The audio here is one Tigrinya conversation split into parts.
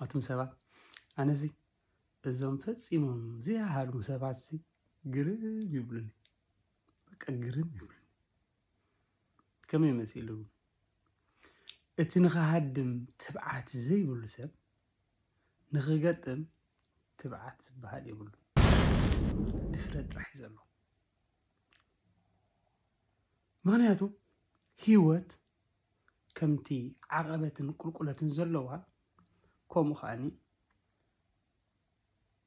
أتم سبات أنا زي إذا فتصيمهم زي هالو سبات زي قرن يبلني بقى قرن يبلني كم يمثلون اتنخهدم تبعات زي بلو سب نخقدم تبعات بهال يبلو دفرد راح يزلو معناته هيوت كمتي عقبة قلقلة زلوها كوم خاني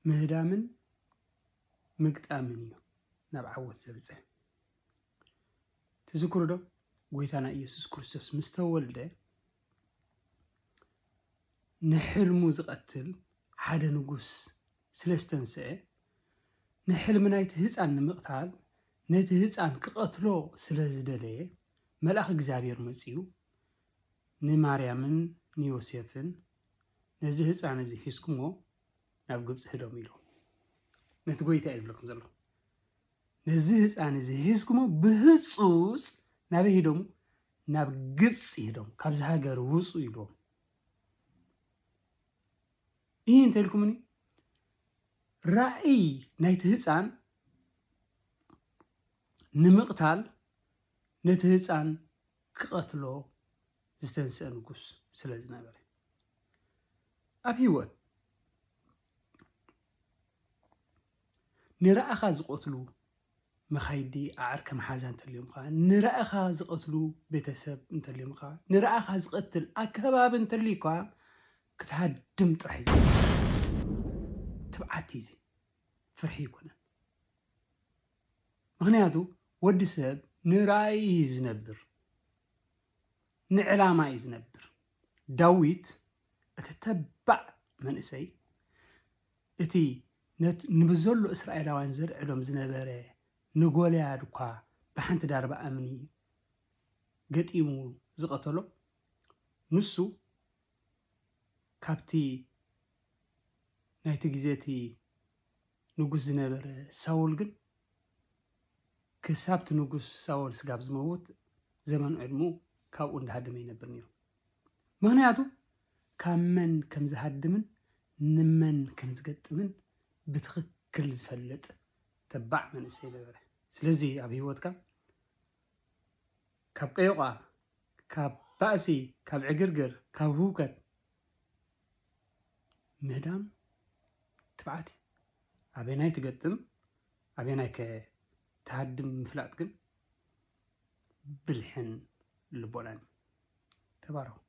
مهدامن مقطامن نبعوت زبصه تذكروا دو ويتانا ኢየሱስ ክርስቶስ مستولده نحلم زقتل حدا نغوس سلستنسه نحلم نايت ህፃን ንምቅታል ነቲ ህፃን ክቀትሎ ስለዝደለየ መልአክ እግዚአብሔር መጽዩ ንማርያምን ንዮሴፍን ነዚ ህፃን እዚ ሒስኩሞ ናብ ግብጽ ሄዶም ኢሉ ነቲ ጎይታ ይብለኩም ዘሎ ነዚ ህፃን እዚ ሒስኩሞ ብህጹጽ ናብ ሄዶም ናብ ግብጽ ሄዶም ካብዚ ሃገር ውጹ ኢሎም ይህን ተልኩምኒ ራእይ ናይቲ ህፃን ንምቅታል ነቲ ህፃን ክቀትሎ ዝተንስአ ንጉስ ስለዝነበረ ኣብ ህይወት ንራእኻ ዝቆትሉ መኻይዲ ኣዕርከ መሓዛ እንተልዮምካ ንራእኻ ዝቆትሉ ቤተሰብ እንተልዮምካ ንራእኻ ዝቀትል ኣከባቢ እንተልይካ ክትሃድም ጥራሕ እዩ ትብዓት እዩ ፍርሒ ይኮነን ምክንያቱ ወዲ ሰብ ንራእይ ዝነብር ንዕላማ እዩ ዝነብር ዳዊት እቲ ተባዕ መንእሰይ እቲ ንብዘሎ እስራኤላውያን ዘርዕሎም ዝነበረ ንጎልያድ እኳ ብሓንቲ ዳርባ እምኒ ገጢሙ ዝቀተሎ ንሱ ካብቲ ናይቲ ግዜቲ ንጉስ ዝነበረ ሳውል ግን ክሳብቲ ንጉስ ሳውል ስጋብ ዝመውት ዘመን ዕድሙ ካብኡ እንዳሃደመ ይነብር ነይሩ ምክንያቱ ካብ መን ከም ዝሃድምን ንመን ከም ዝገጥምን ብትክክል ዝፈልጥ ተባዕ መንእሰይ ነበረ ስለዚ ኣብ ህይወትካ ካብ ቀዮቃ ካብ ባእሲ ካብ ዕግርግር ካብ ህውከት ምህዳም ትብዓት ኣበናይ ትገጥም ኣበናይ ተሃድም ምፍላጥ ግን ብልሕን ልቦናን ተባረኹ